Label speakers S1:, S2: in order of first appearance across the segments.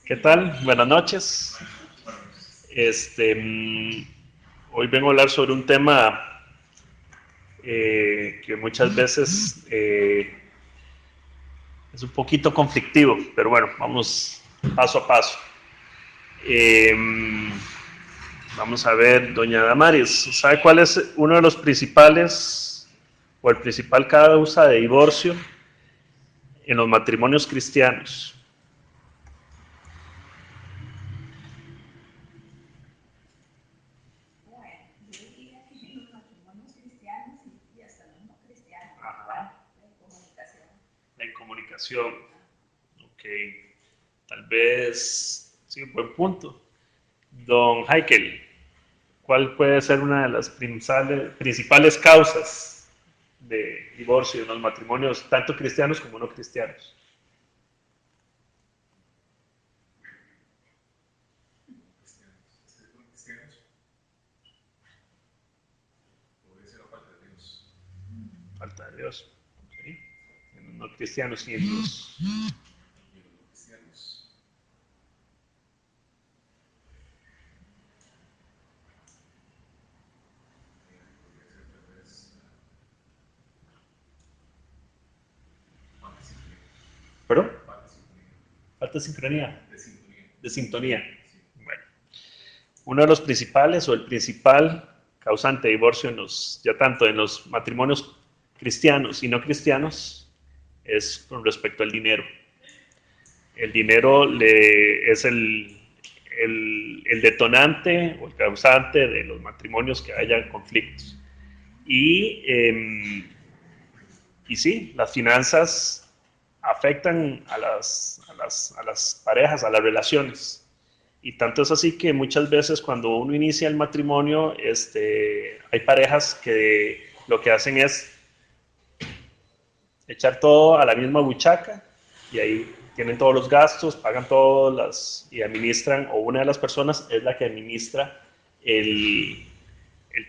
S1: ¿Qué tal? Buenas noches. Hoy vengo a hablar sobre un tema que muchas veces es un poquito conflictivo, pero bueno, vamos paso a paso. Eh, Vamos a ver, doña Damaris, ¿sabe cuál es uno de los principales o el principal causa de divorcio en los matrimonios cristianos? La incomunicación. Ok, tal vez, sí, un buen punto. Don Heikel, ¿cuál puede ser una de las principales causas de divorcio en los matrimonios, tanto cristianos como no cristianos? Falta de Dios. ¿Sí? En los no cristianos y en los... ¿Perdón? Falta de sincronía. De sintonía. Bueno, uno de los principales o el principal causante de divorcio ya tanto en los matrimonios cristianos y no cristianos es con respecto al dinero. El dinero es el detonante o el causante de los matrimonios que hayan conflictos. Y, eh, y sí, las finanzas afectan a las parejas, a las relaciones. Y tanto es así que muchas veces cuando uno inicia el matrimonio, hay parejas que lo que hacen es echar todo a la misma buchaca y ahí tienen todos los gastos, pagan todas y administran, o una de las personas es la que administra el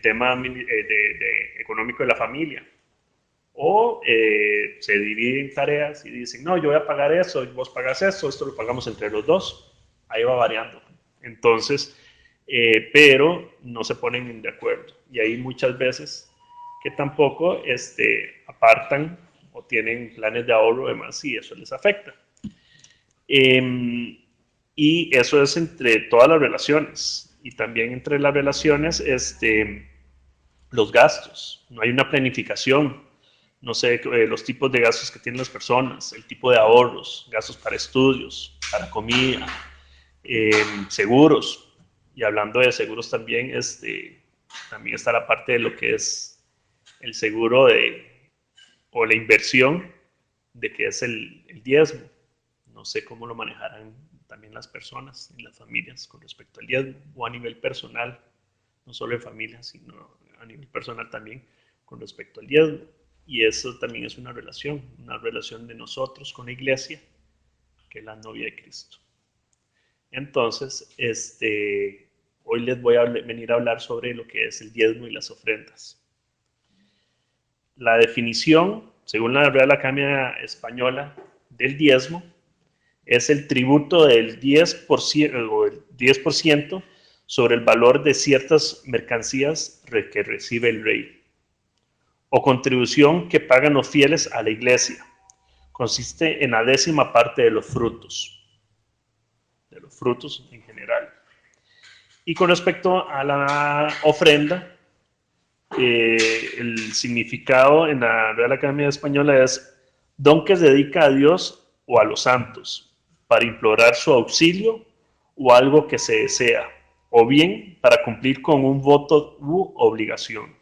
S1: tema económico de la familia. O se dividen tareas y dicen, no, yo voy a pagar eso, vos pagas eso, esto lo pagamos entre los dos. Ahí va variando. Entonces, pero no se ponen de acuerdo. Y hay muchas veces que tampoco apartan o tienen planes de ahorro y demás y eso les afecta. Eh, y eso es entre todas las relaciones. Y también entre las relaciones, los gastos. No hay una planificación. No sé, los tipos de gastos que tienen las personas, el tipo de ahorros, gastos para estudios, para comida, seguros. Y hablando de seguros también, también está la parte de lo que es el seguro o la inversión de que es el diezmo. No sé cómo lo manejarán también las personas y las familias con respecto al diezmo o a nivel personal, no solo en familia, sino a nivel personal también con respecto al diezmo. Y eso también es una relación de nosotros con la iglesia, que es la novia de Cristo. Entonces, hoy les voy a venir a hablar sobre lo que es el diezmo y las ofrendas. La definición, según la Real Academia Española, del diezmo es el tributo del 10% o el 10% sobre el valor de ciertas mercancías que recibe el rey, o contribución que pagan los fieles a la iglesia. Consiste en la 10ª parte de los frutos en general. Y con respecto a la ofrenda, el significado en la Real Academia Española es don que se dedica a Dios o a los santos para implorar su auxilio o algo que se desea, o bien para cumplir con un voto u obligación.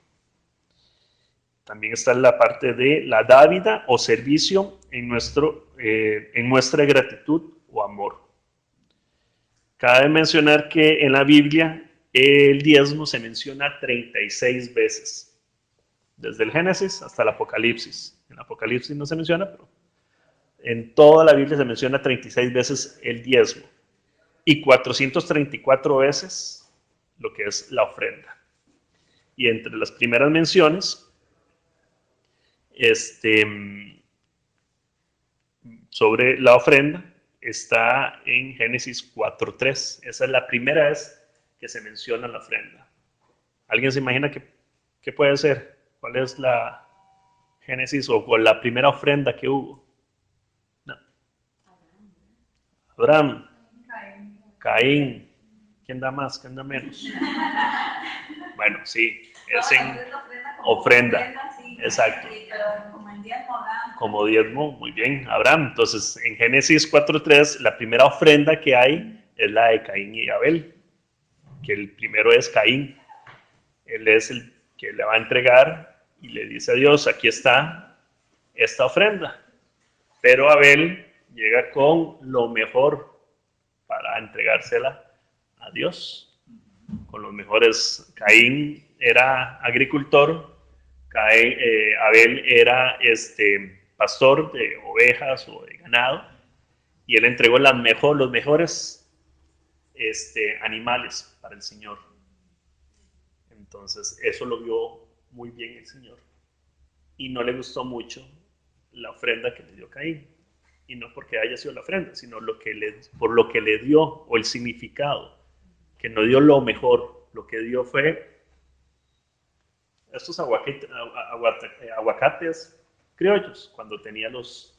S1: También está la parte de la dávida o servicio en nuestra gratitud o amor. Cabe mencionar que en la Biblia el diezmo se menciona 36 veces, desde el Génesis hasta el Apocalipsis. En el Apocalipsis no se menciona, pero en toda la Biblia se menciona 36 veces el diezmo y 434 veces lo que es la ofrenda. Y entre las primeras menciones, sobre la ofrenda está en Génesis 4:3. Esa es la primera vez que se menciona la ofrenda. ¿Alguien se imagina qué puede ser? ¿Cuál es la Génesis o la primera ofrenda que hubo? No. Abraham, Caín. ¿Quién da más? ¿Quién da menos? Bueno, sí, es en ofrenda. Exacto. Como diezmo, muy bien, Abraham. Entonces, en Génesis 4:3, la primera ofrenda que hay es la de Caín y Abel, que el primero es Caín. Él es el que le va a entregar y le dice a Dios, aquí está esta ofrenda. Pero Abel llega con lo mejor para entregársela a Dios. Con los mejores. Caín era agricultor, Abel era pastor de ovejas o de ganado, y él entregó los mejores animales para el Señor. Entonces eso lo vio muy bien el Señor, y no le gustó mucho la ofrenda que le dio Caín, y no porque haya sido la ofrenda, sino por lo que le dio, o el significado, que no dio lo mejor. Lo que dio fue estos aguacates criollos, cuando tenía los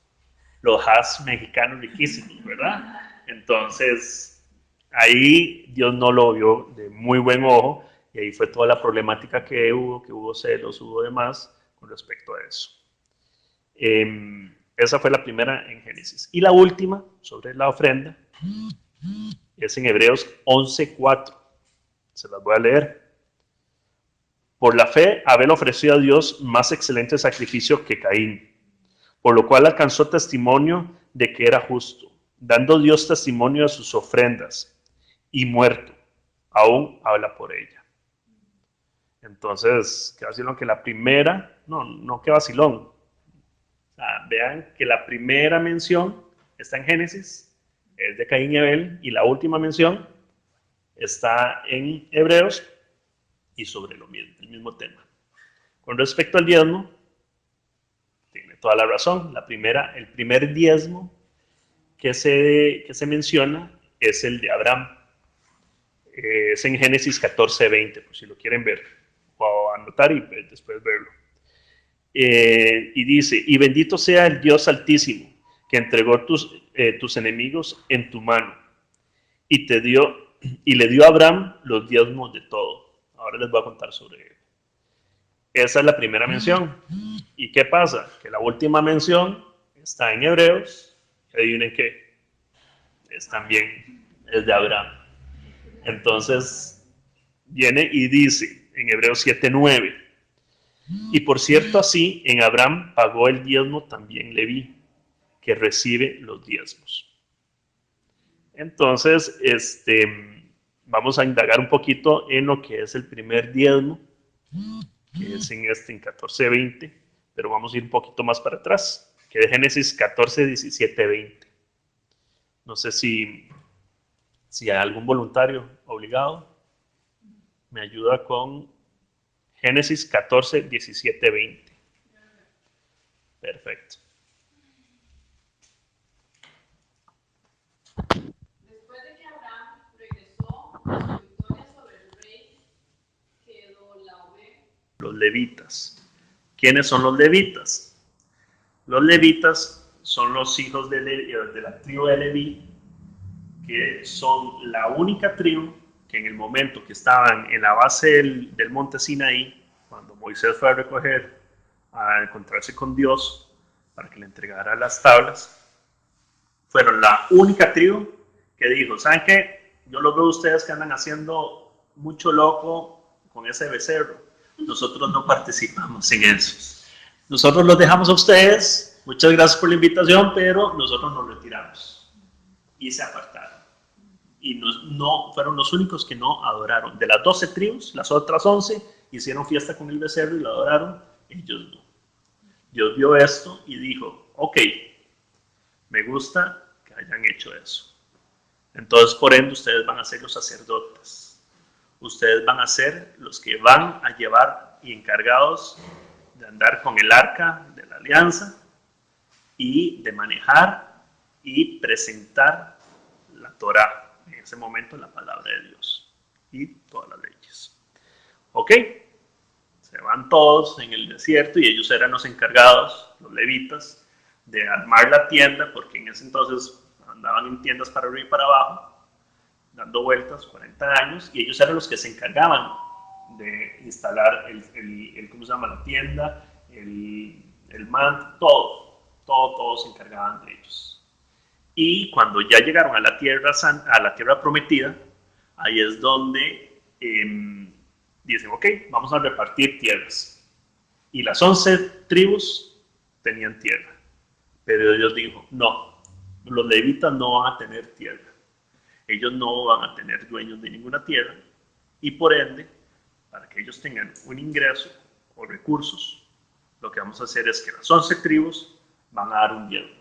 S1: hass mexicanos riquísimos, ¿verdad? Entonces, ahí Dios no lo vio de muy buen ojo, y ahí fue toda la problemática que hubo celos, hubo demás con respecto a eso. Esa fue la primera en Génesis. Y la última, sobre la ofrenda, es en Hebreos 11:4. Se las voy a leer. Por la fe, Abel ofreció a Dios más excelente sacrificio que Caín, por lo cual alcanzó testimonio de que era justo, dando Dios testimonio a sus ofrendas, y muerto, aún habla por ella. Entonces, qué vacilón que la primera, no qué vacilón. O sea, vean que la primera mención está en Génesis, es de Caín y Abel, y la última mención está en Hebreos, y sobre el mismo tema. Con respecto al diezmo, tiene toda la razón. El primer diezmo que se menciona es el de Abraham. Es en Génesis 14:20, por si lo quieren ver, o anotar y después verlo. Y dice, y bendito sea el Dios Altísimo, que entregó tus enemigos en tu mano, y le dio a Abraham los diezmos de todo. Ahora les voy a contar sobre él. Esa es la primera mención. ¿Y qué pasa? Que la última mención está en Hebreos. Y adivinen qué. Es de Abraham. Entonces, viene y dice en Hebreos 7:9. Y por cierto, así en Abraham pagó el diezmo también Leví, que recibe los diezmos. Entonces, vamos a indagar un poquito en lo que es el primer diezmo, que es en 14:20, pero vamos a ir un poquito más para atrás, que es Génesis 14:17-20. No sé si hay algún voluntario obligado, me ayuda con Génesis 14:17-20. Perfecto. Los levitas. ¿Quiénes son los levitas? Los levitas son los hijos de la tribu de Leví, que son la única tribu que en el momento que estaban en la base del monte Sinaí, cuando Moisés fue a encontrarse con Dios para que le entregara las tablas, fueron la única tribu que dijo, ¿saben qué? Yo los veo a ustedes que andan haciendo mucho loco con ese becerro. Nosotros no participamos en eso. Nosotros los dejamos a ustedes. Muchas gracias por la invitación, pero nosotros nos retiramos. Y se apartaron. Y no fueron los únicos que no adoraron. De las 12 tribus, las otras 11 hicieron fiesta con el becerro y lo adoraron. Ellos no. Dios vio esto y dijo, ok, me gusta que hayan hecho eso. Entonces, por ende, ustedes van a ser los sacerdotes. Ustedes van a ser los que van a llevar y encargados de andar con el arca de la alianza y de manejar y presentar la Torá, en ese momento la palabra de Dios y todas las leyes. ¿Ok? Se van todos en el desierto y ellos eran los encargados, los levitas, de armar la tienda, porque en ese entonces andaban en tiendas para arriba y para abajo, dando vueltas, 40 años, y ellos eran los que se encargaban de instalar ¿cómo se llama? La tienda, el manto, todos se encargaban de ellos. Y cuando ya llegaron a la tierra prometida, ahí es donde dicen, ok, vamos a repartir tierras. Y las 11 tribus tenían tierra. Pero Dios dijo, no, los levitas no van a tener tierra. Ellos no van a tener dueños de ninguna tierra. Y por ende, para que ellos tengan un ingreso o recursos, lo que vamos a hacer es que las 11 tribus van a dar un diezmo.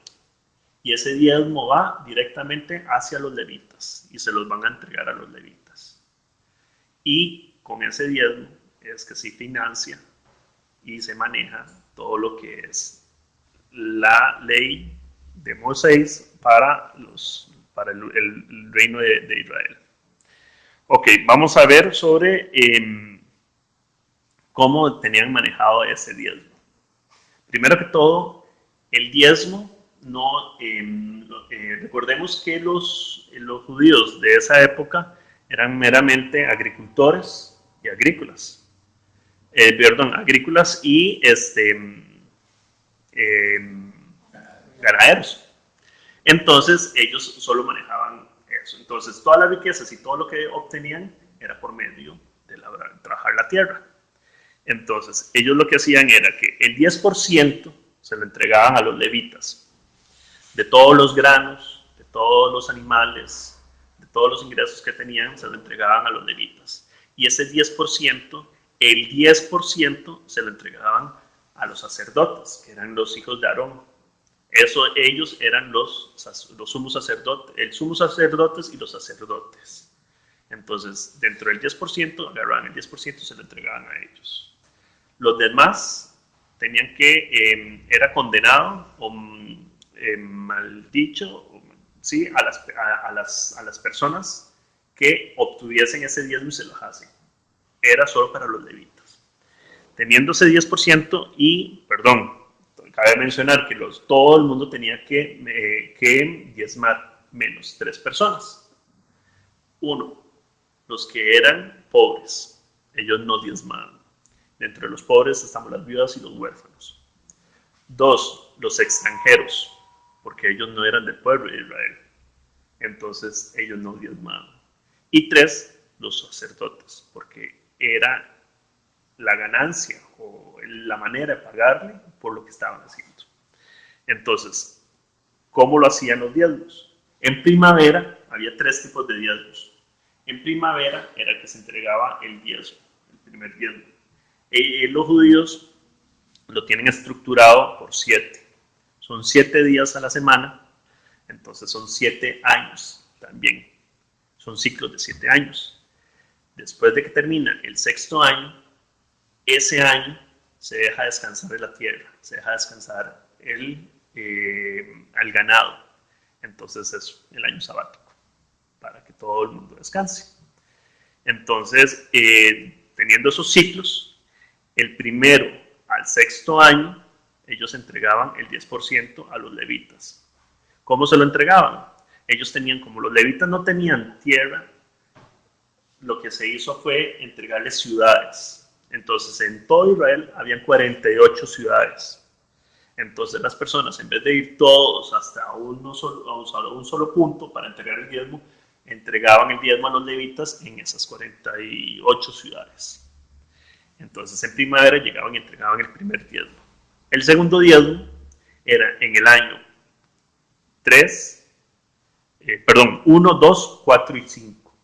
S1: Y ese diezmo va directamente hacia los levitas y se los van a entregar a los levitas. Y con ese diezmo es que se financia y se maneja todo lo que es la ley de Moisés para el reino de Israel. Ok, vamos a ver sobre cómo tenían manejado ese diezmo. Primero que todo, el diezmo no, recordemos que los judíos de esa época eran meramente agricultores y agrícolas. Agrícolas y ganaderos. Entonces ellos solo manejaban eso. Entonces todas las riquezas y todo lo que obtenían era por medio de trabajar la tierra. Entonces ellos lo que hacían era que el 10% se lo entregaban a los levitas, de todos los granos, de todos los animales, de todos los ingresos que tenían, se lo entregaban a los levitas. Y ese 10%, el 10% se lo entregaban a los sacerdotes, que eran los hijos de Aarón. Ellos eran los sumos sacerdotes, el sumo sacerdotes y los sacerdotes. Entonces, dentro del 10%, agarraban el 10% y se lo entregaban a ellos. Los demás tenían que, era condenado o maldicho, ¿sí? a las personas que obtuviesen ese diezmo y se lo hacen. Era solo para los levitas. Teniendo ese 10% cabe mencionar que todo el mundo tenía que diezmar menos 3 personas. 1, los que eran pobres, ellos no diezmaban. Dentro de los pobres estamos las viudas y los huérfanos. 2, los extranjeros, porque ellos no eran del pueblo de Israel. Entonces ellos no diezmaban. Y 3, los sacerdotes, porque era la ganancia o la manera de pagarle por lo que estaban haciendo. Entonces, ¿cómo lo hacían los diezmos? En primavera había 3 tipos de diezmos. En primavera era el que se entregaba el diezmo, el primer diezmo. Los judíos lo tienen estructurado por 7. Son 7 días a la semana, entonces son 7 años también. Son ciclos de 7 años. Después de que termina el 6º año, ese año se deja descansar de la tierra, se deja descansar al ganado. Entonces es el año sabático, para que todo el mundo descanse. Entonces, teniendo esos ciclos, el primero al 6º año, ellos entregaban el 10% a los levitas. ¿Cómo se lo entregaban? Ellos tenían, como los levitas no tenían tierra, lo que se hizo fue entregarles ciudades. Entonces, en todo Israel habían 48 ciudades. Entonces, las personas, en vez de ir todos hasta un solo punto para entregar el diezmo, entregaban el diezmo a los levitas en esas 48 ciudades. Entonces, en primavera llegaban y entregaban el primer diezmo. El segundo diezmo era en el año 1, 2, 4 y 5.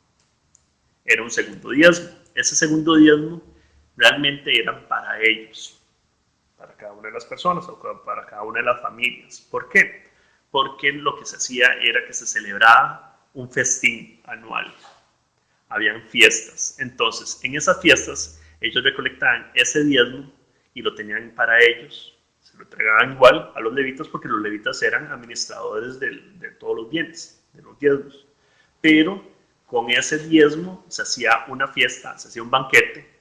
S1: Era un segundo diezmo. Ese segundo diezmo realmente eran para ellos, para cada una de las personas o para cada una de las familias. ¿Por qué? Porque lo que se hacía era que se celebraba un festín anual. Habían fiestas. Entonces, en esas fiestas, ellos recolectaban ese diezmo y lo tenían para ellos, se lo entregaban igual a los levitas porque los levitas eran administradores de todos los bienes, de los diezmos. Pero con ese diezmo se hacía una fiesta, se hacía un banquete.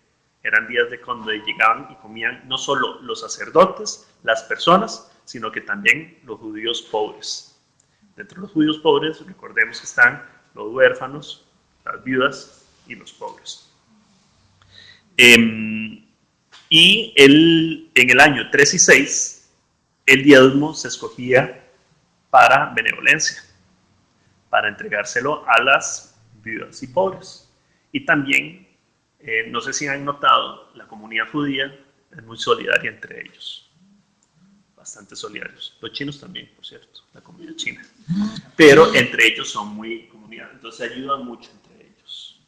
S1: Eran días de cuando llegaban y comían no solo los sacerdotes, las personas, sino que también los judíos pobres. Dentro de los judíos pobres, recordemos que están los huérfanos, las viudas y los pobres. Y en el año 3 y 6, el diezmo se escogía para benevolencia, para entregárselo a las viudas y pobres. Y también, no sé si han notado, la comunidad judía es muy solidaria entre ellos. Bastante solidarios. Los chinos también, por cierto, la comunidad china. Pero entre ellos son muy comunidad, entonces ayudan mucho entre ellos.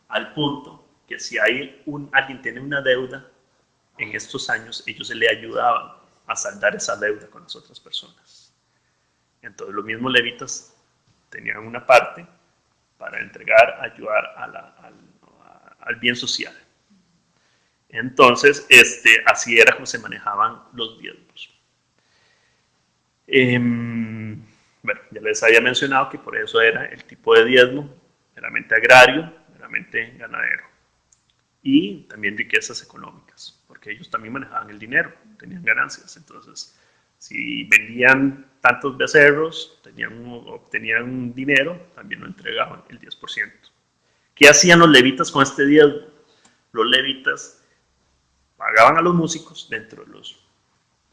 S1: Al punto que si alguien tiene una deuda en estos años, ellos se le ayudaban a saldar esa deuda con las otras personas. Entonces los mismos levitas tenían una parte para entregar, ayudar al bien social. Entonces, así era como se manejaban los diezmos. Bueno, ya les había mencionado que por eso era el tipo de diezmo, meramente agrario, meramente ganadero. Y también riquezas económicas, porque ellos también manejaban el dinero, tenían ganancias. Entonces, si vendían tantos becerros, obtenían dinero, también lo entregaban el 10%. ¿Qué hacían los levitas con este diezmo? Los levitas pagaban a los músicos. Dentro de los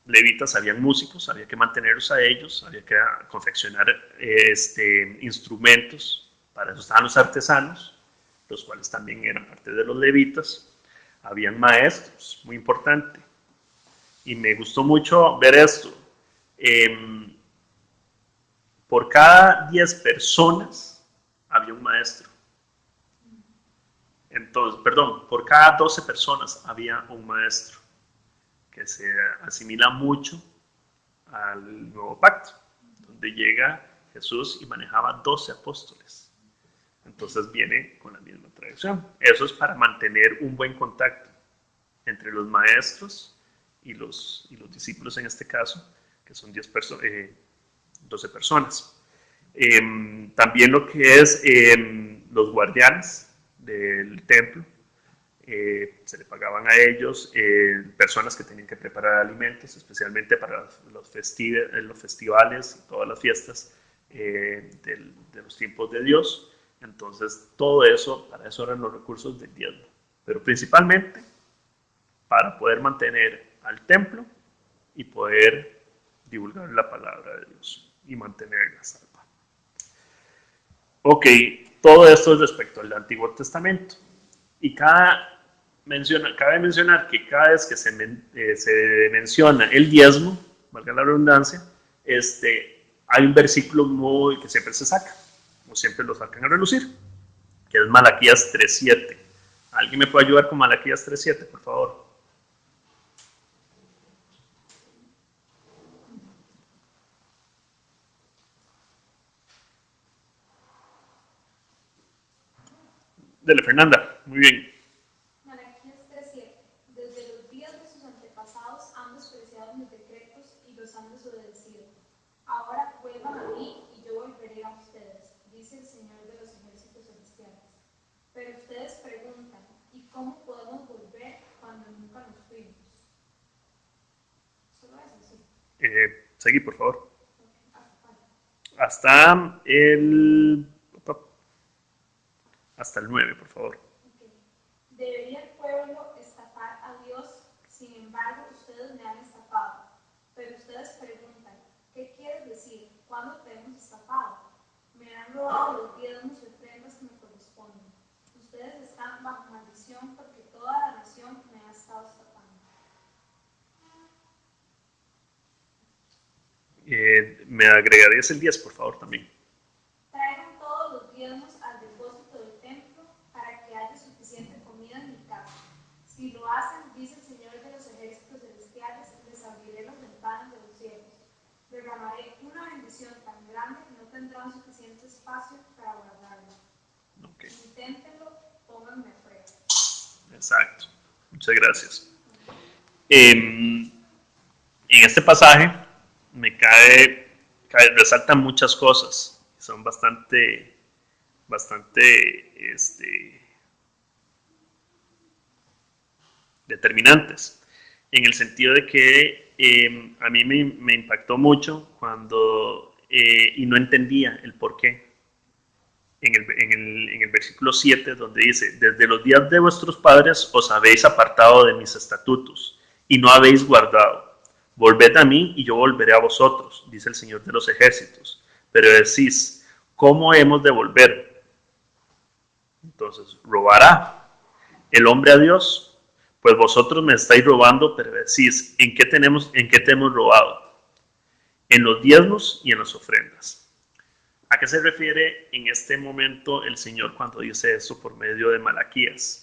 S1: levitas habían músicos, había que mantenerlos a ellos, había que confeccionar instrumentos, para eso estaban los artesanos, los cuales también eran parte de los levitas. Habían maestros, muy importante, y me gustó mucho ver esto. Por cada 10 personas había un maestro. Entonces, perdón, por cada 12 personas había un maestro, que se asimila mucho al nuevo pacto, donde llega Jesús y manejaba 12 apóstoles. Entonces viene con la misma tradición. Eso es para mantener un buen contacto entre los maestros y los discípulos en este caso, que son 12 personas. También lo que es los guardianes del templo, se le pagaban a ellos, personas que tenían que preparar alimentos, especialmente para los festivales y todas las fiestas de los tiempos de Dios. Entonces, todo eso, para eso eran los recursos del diezmo, pero principalmente para poder mantener al templo y poder divulgar la palabra de Dios y mantenerla salva. Ok, todo esto es respecto al Antiguo Testamento. Y cabe mencionar que cada vez que se menciona el diezmo, valga la redundancia, hay un versículo que siempre se saca, o siempre lo sacan a relucir, que es Malaquías 3:7. ¿Alguien me puede ayudar con Malaquías 3:7, por favor? Dele, Fernanda. Muy bien.
S2: Malaquías 3:7. Desde los días de sus antepasados han despreciado mis decretos y los han desobedecido. Ahora vuelvan a mí y yo volveré a ustedes, dice el Señor de los ejércitos celestiales. Pero ustedes preguntan, ¿y cómo podemos volver cuando nunca nos fuimos? Solo eso, sí.
S1: Seguí, por favor.
S2: Okay.
S1: Hasta el 9, por favor.
S2: Okay. Debería el pueblo estafar a Dios, sin embargo, ustedes me han estafado. Pero ustedes preguntan, ¿qué quieres decir? ¿Cuándo te hemos estafado? Me han robado los diezmos y ofrendas que me corresponden. Ustedes están bajo maldición porque toda la nación me ha estado estafando.
S1: Me agregarías el 10, por favor, también.
S2: Traigan todos los diezmos al depósito del templo para que haya suficiente comida en mi casa. Si lo hacen, dice el Señor de los ejércitos celestiales, les abriré las ventanas de los cielos. Derramaré una bendición tan grande que no tendrán suficiente espacio para guardarla.
S1: Okay.
S2: Inténtenlo, pónganme a prueba.
S1: Exacto. Muchas gracias. En este pasaje resaltan muchas cosas, son bastante determinantes, en el sentido de que a mí me impactó mucho cuando, y no entendía el por qué, en el versículo 7, donde dice: desde los días de vuestros padres os habéis apartado de mis estatutos, y no habéis guardado. Volved a mí, y yo volveré a vosotros, dice el Señor de los ejércitos. Pero decís: ¿cómo hemos de volver? Entonces, ¿robará el hombre a Dios? Pues vosotros me estáis robando, pero decís: ¿en qué te hemos robado? En los diezmos y en las ofrendas. ¿A qué se refiere en este momento el Señor cuando dice eso por medio de Malaquías?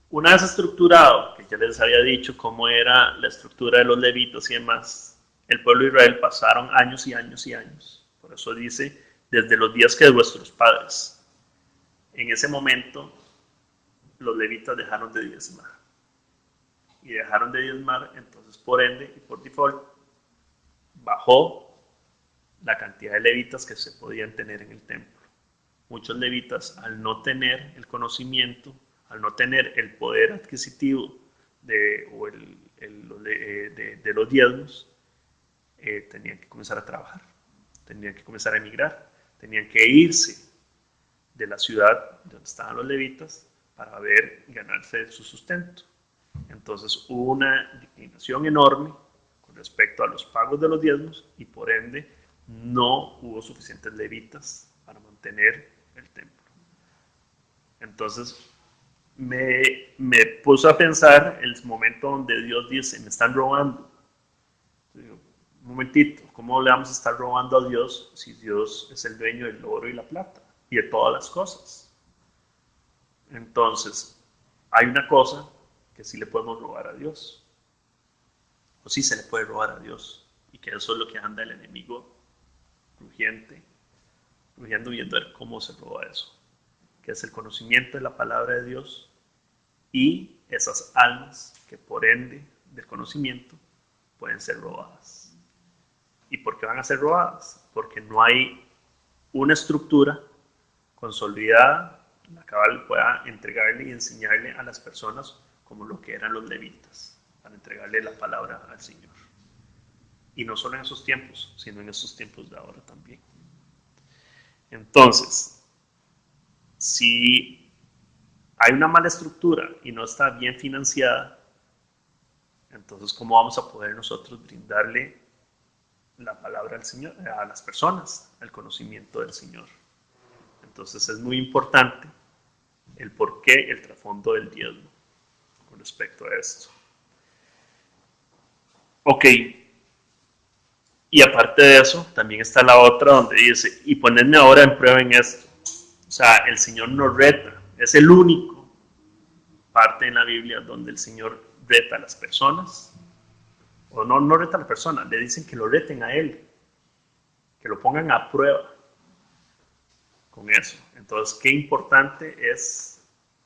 S1: Una vez estructurado, que ya les había dicho cómo era la estructura de los levitas y demás, el pueblo de Israel pasaron años y años y años. Por eso dice: desde los días que de vuestros padres. En ese momento, los levitas dejaron de diezmar. Y dejaron de diezmar, entonces por ende y por default, bajó la cantidad de levitas que se podían tener en el templo. Muchos levitas, al no tener el conocimiento, al no tener el poder adquisitivo de los diezmos, tenían que comenzar a trabajar, tenían que comenzar a emigrar, tenían que irse de la ciudad donde estaban los levitas para ganarse su sustento. Entonces hubo una declinación enorme con respecto a los pagos de los diezmos, y por ende no hubo suficientes levitas para mantener el templo. Entonces me puso a pensar el momento donde Dios dice: me están robando. Digo, un momentito, ¿cómo le vamos a estar robando a Dios si Dios es el dueño del oro y la plata y de todas las cosas? Entonces, hay una cosa que sí le podemos robar a Dios, o sí se le puede robar a Dios, y que eso es lo que anda el enemigo rugiendo, viendo a ver cómo se roba eso, que es el conocimiento de la palabra de Dios y esas almas que por ende del conocimiento pueden ser robadas. ¿Y por qué van a ser robadas? Porque no hay una estructura consolidada la cual pueda entregarle y enseñarle a las personas como lo que eran los levitas, para entregarle la palabra al Señor. Y no solo en esos tiempos, sino en esos tiempos de ahora también. Entonces, si hay una mala estructura y no está bien financiada, entonces ¿cómo vamos a poder nosotros brindarle la palabra al Señor, a las personas, el conocimiento del Señor? Entonces es muy importante el porqué, el trasfondo del diezmo con respecto a esto. Ok. Y aparte de eso, también está la otra donde dice: y ponedme ahora en prueba en esto. O sea, el Señor nos reta. Es el único parte en la Biblia donde el Señor reta a las personas. O no reta a la persona, le dicen que lo reten a Él. Que lo pongan a prueba con eso. Entonces, qué importante es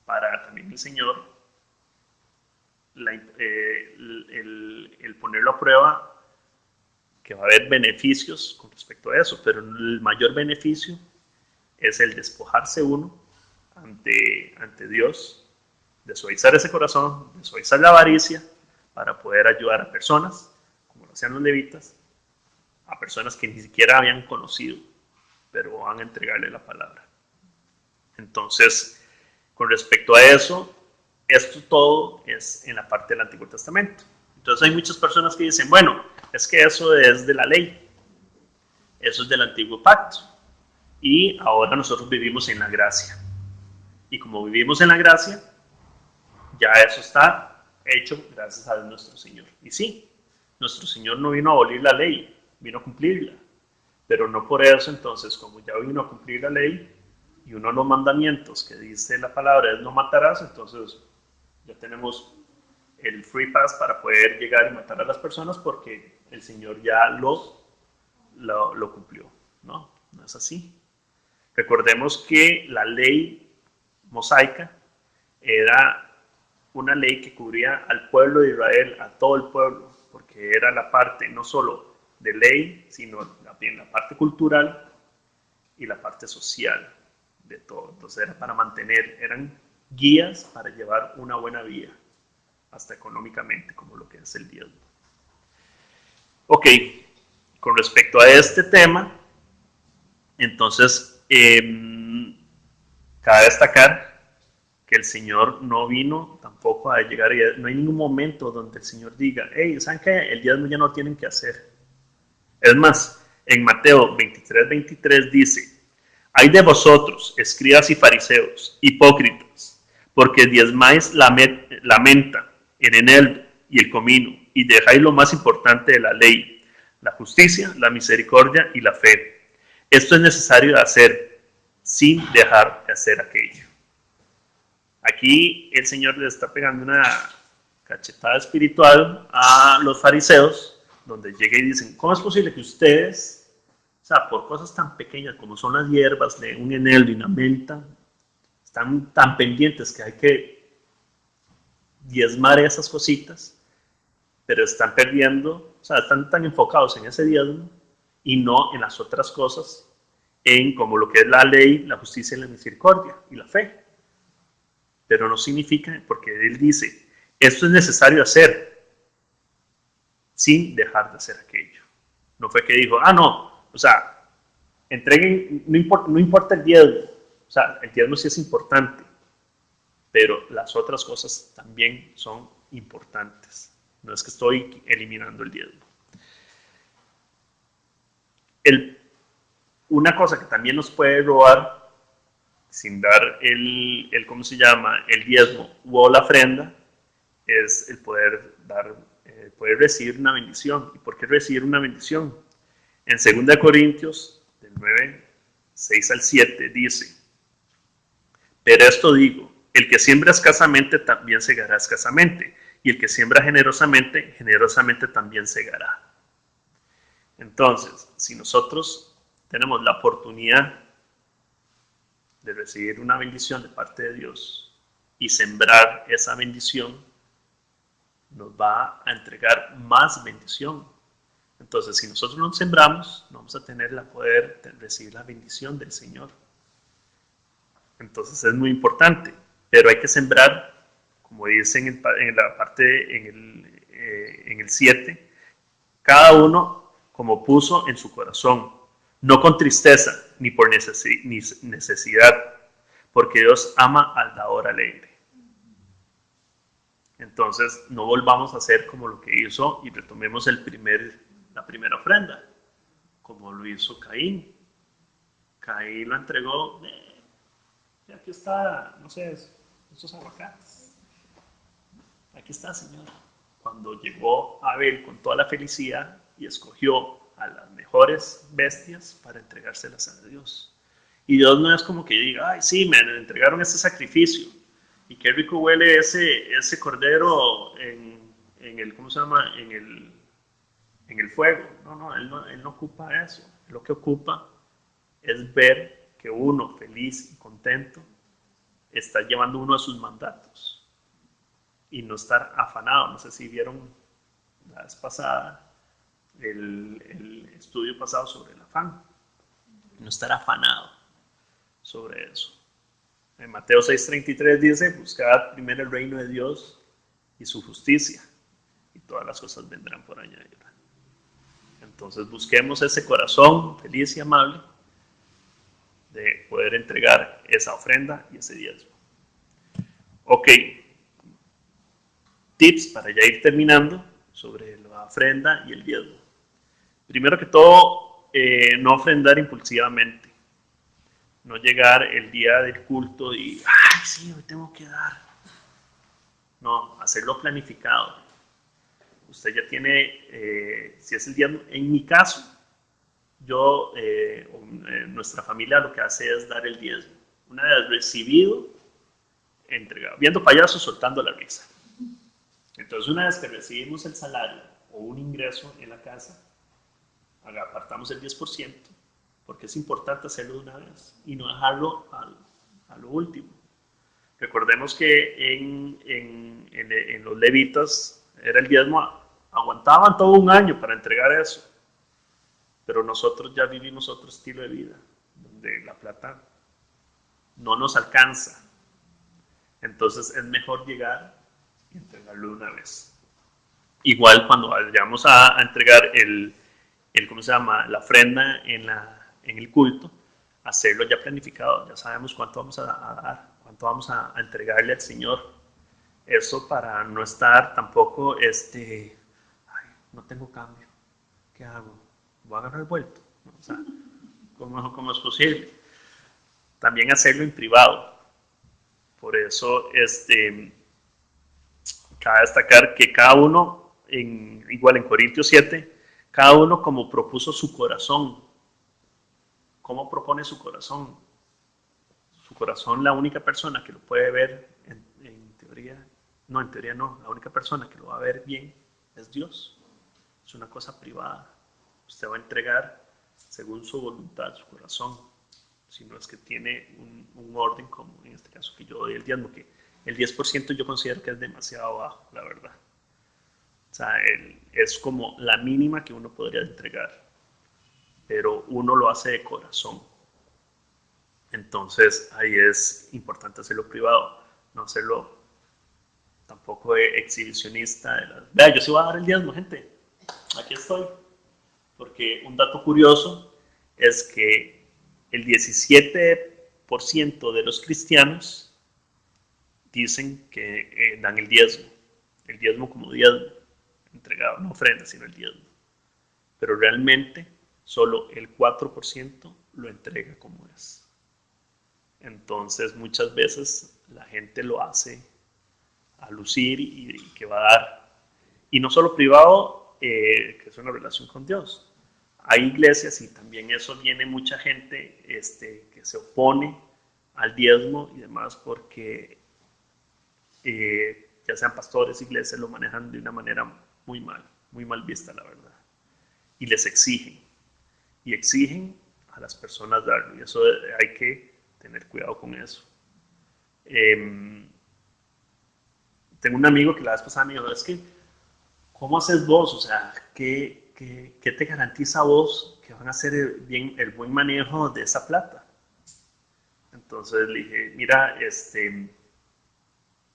S1: para también el Señor el ponerlo a prueba, que va a haber beneficios con respecto a eso, pero el mayor beneficio es el despojarse uno ante Dios, de suavizar ese corazón, de suavizar la avaricia, para poder ayudar a personas, como lo hacían los levitas, a personas que ni siquiera habían conocido, pero van a entregarle la palabra. Entonces, con respecto a eso, esto todo es en la parte del Antiguo Testamento. Entonces hay muchas personas que dicen: bueno, es que eso es de la ley, eso es del Antiguo Pacto, y ahora nosotros vivimos en la gracia. Y como vivimos en la gracia, ya eso está hecho gracias a nuestro Señor. Y sí, nuestro Señor no vino a abolir la ley, vino a cumplirla. Pero no por eso, entonces, como ya vino a cumplir la ley, y uno de los mandamientos que dice la palabra es: no matarás, entonces ya tenemos el free pass para poder llegar y matar a las personas, porque el Señor ya lo cumplió. No es así. Recordemos que la ley mosaica era una ley que cubría al pueblo de Israel, a todo el pueblo, porque era la parte no solo de ley, sino también la parte cultural y la parte social de todo. Entonces era para mantener, eran guías para llevar una buena vida, hasta económicamente, como lo que es el diezmo. Ok, con respecto a este tema, entonces, cabe destacar que el Señor no vino tampoco a llegar, no hay ningún momento donde el Señor diga, hey, ¿saben qué? El diezmo ya no tienen que hacer. Es más, en Mateo 23:23 dice, hay de vosotros, escribas y fariseos, hipócritas, porque diezmáis la menta, el eneldo y el comino, y dejáis lo más importante de la ley, la justicia, la misericordia y la fe. Esto es necesario de hacer, sin dejar de hacer aquello. Aquí el Señor le está pegando una cachetada espiritual a los fariseos, donde llega y dicen, ¿cómo es posible que ustedes, o sea, por cosas tan pequeñas como son las hierbas de un eneldo y una menta, están tan pendientes que hay que diezmar esas cositas, pero están perdiendo, o sea, están tan enfocados en ese diezmo y no en las otras cosas, en como lo que es la ley, la justicia y la misericordia y la fe? Pero no significa, porque él dice, esto es necesario hacer, sin dejar de hacer aquello. No fue que dijo, no, o sea, entreguen, no importa el diezmo, o sea, el diezmo sí es importante, pero las otras cosas también son importantes. No es que estoy eliminando el diezmo. Una cosa que también nos puede robar sin dar ¿cómo se llama? El diezmo o la ofrenda, es el poder poder recibir una bendición. ¿Y por qué recibir una bendición? En 2 Corintios, del 9, 6 al 7, dice, pero esto digo, el que siembra escasamente también segará escasamente, y el que siembra generosamente, generosamente también segará. Entonces, si nosotros tenemos la oportunidad de recibir una bendición de parte de Dios y sembrar esa bendición, nos va a entregar más bendición. Entonces, si nosotros no sembramos, no vamos a tener la poder de recibir la bendición del Señor. Entonces, es muy importante, pero hay que sembrar, como dice en la parte, en el 7, cada uno como puso en su corazón, no con tristeza ni por necesidad, porque Dios ama al dador alegre. Entonces, no volvamos a hacer como lo que hizo y retomemos la primera ofrenda, como lo hizo Caín. Caín lo entregó, aquí está, no sé, estos aguacates. Aquí está, Señor. Cuando llegó Abel con toda la felicidad y escogió a las mejores bestias para entregárselas a Dios. Y Dios no es como que diga, ay, sí, me entregaron este sacrificio. Y qué rico huele ese cordero en el, ¿cómo se llama? En el fuego. No, él no ocupa eso. Lo que ocupa es ver que uno, feliz y contento, está llevando uno de sus mandatos. Y no estar afanado. No sé si vieron la vez pasada el estudio pasado sobre el afán. No estar afanado sobre eso. En Mateo 6:33 dice, buscad primero el reino de Dios y su justicia, y todas las cosas vendrán por añadidura. Entonces busquemos ese corazón feliz y amable de poder entregar esa ofrenda y ese diezmo. Ok, tips para ya ir terminando sobre la ofrenda y el diezmo. Primero que todo, no ofrendar impulsivamente. No llegar el día del culto y, ay, sí, hoy tengo que dar. No, hacerlo planificado. Usted ya tiene, si es el día, en mi caso, nuestra familia lo que hace es dar el diezmo. Una vez recibido, entregado. Viendo payasos, soltando la risa. Entonces, una vez que recibimos el salario o un ingreso en la casa, apartamos el 10%, porque es importante hacerlo de una vez y no dejarlo a lo último. Recordemos que en los levitas era el diezmo aguantaban todo un año para entregar eso. Pero nosotros ya vivimos otro estilo de vida, donde la plata no nos alcanza. Entonces es mejor llegar y entregarlo de una vez. Igual cuando vayamos a entregar ¿cómo se llama? La ofrenda en el culto, hacerlo ya planificado, ya sabemos cuánto vamos a dar, cuánto vamos a entregarle al Señor. Eso para no estar tampoco, ay, no tengo cambio, ¿qué hago? ¿Voy a agarrar el vuelto? O sea, ¿cómo es posible? También hacerlo en privado. Por eso, cabe destacar que cada uno, igual en Corintios 7, cada uno como propuso su corazón. ¿Cómo propone su corazón? Su corazón, la única persona que lo puede ver en teoría, no, la única persona que lo va a ver bien es Dios. Es una cosa privada. Usted va a entregar según su voluntad, su corazón, si no es que tiene un orden, como en este caso que yo doy el diezmo, que el 10% yo considero que es demasiado bajo, la verdad. O sea, es como la mínima que uno podría entregar, pero uno lo hace de corazón. Entonces ahí es importante hacerlo privado, no hacerlo tampoco exhibicionista. Vea, yo sí voy a dar el diezmo, gente. Aquí estoy. Porque un dato curioso es que el 17% de los cristianos dicen que dan el diezmo como diezmo, entregado, no ofrenda, sino el diezmo. Pero realmente solo el 4% lo entrega como es. Entonces muchas veces la gente lo hace a lucir y que va a dar. Y no solo privado, que es una relación con Dios. Hay iglesias y también eso viene mucha gente que se opone al diezmo y demás porque ya sean pastores, iglesias, lo manejan de una manera muy mal vista, la verdad. Y les exigen a las personas darlo y eso hay que tener cuidado con eso. Tengo un amigo que la vez pasada me dijo, es que, ¿cómo haces vos? O sea, ¿qué te garantiza a vos que van a hacer el buen manejo de esa plata? Entonces le dije, mira,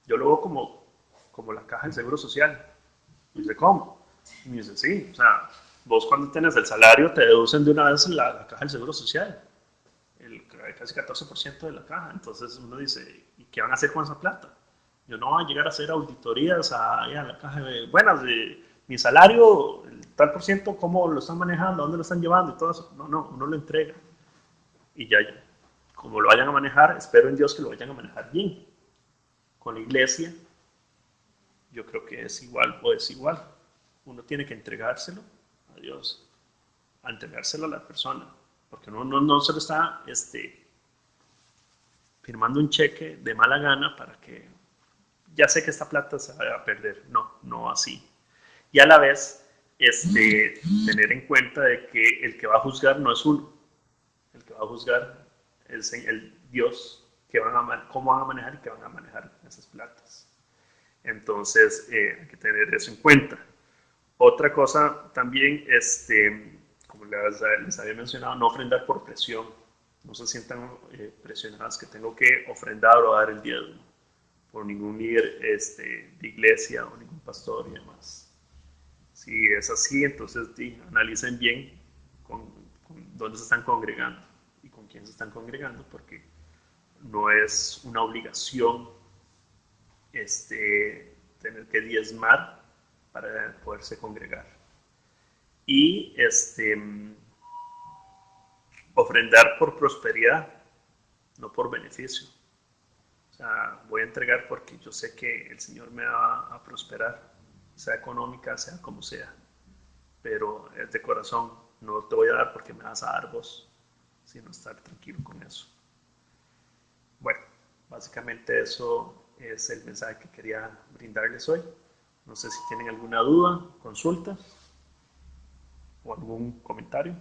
S1: yo lo veo como la caja del Seguro Social. Y dice, ¿cómo? Y me dice, sí, o sea, vos cuando tienes el salario te deducen de una vez la caja del Seguro Social, casi 14% de la caja. Entonces uno dice, ¿y qué van a hacer con esa plata? Yo no voy a llegar a hacer auditorías a la caja de, buenas, de mi salario, el tal por ciento, cómo lo están manejando, dónde lo están llevando y todo eso. No, uno lo entrega. Y ya, como lo vayan a manejar, espero en Dios que lo vayan a manejar bien. Con la iglesia, yo creo que es igual o es igual. Uno tiene que entregárselo a Dios, a entregárselo a la persona, porque uno no se lo está firmando un cheque de mala gana para que ya sé que esta plata se va a perder. No así. Y a la vez, tener en cuenta de que el que va a juzgar no es uno, el que va a juzgar es el Dios, cómo van a manejar y qué van a manejar esas platas. Entonces, hay que tener eso en cuenta. Otra cosa también, como les había mencionado, no ofrendar por presión. No se sientan presionadas que tengo que ofrendar o dar el diezmo por ningún líder de iglesia o ningún pastor y demás. Si es así, entonces analicen bien con dónde se están congregando y con quién se están congregando, porque no es una obligación tener que diezmar para poderse congregar. Y ofrendar por prosperidad, no por beneficio. O sea, voy a entregar porque yo sé que el Señor me va a prosperar, sea económica, sea como sea. Pero es de corazón, no te voy a dar porque me vas a dar vos, sino estar tranquilo con eso. Bueno, básicamente eso es el mensaje que quería brindarles hoy. No sé si tienen alguna duda, consulta o algún comentario.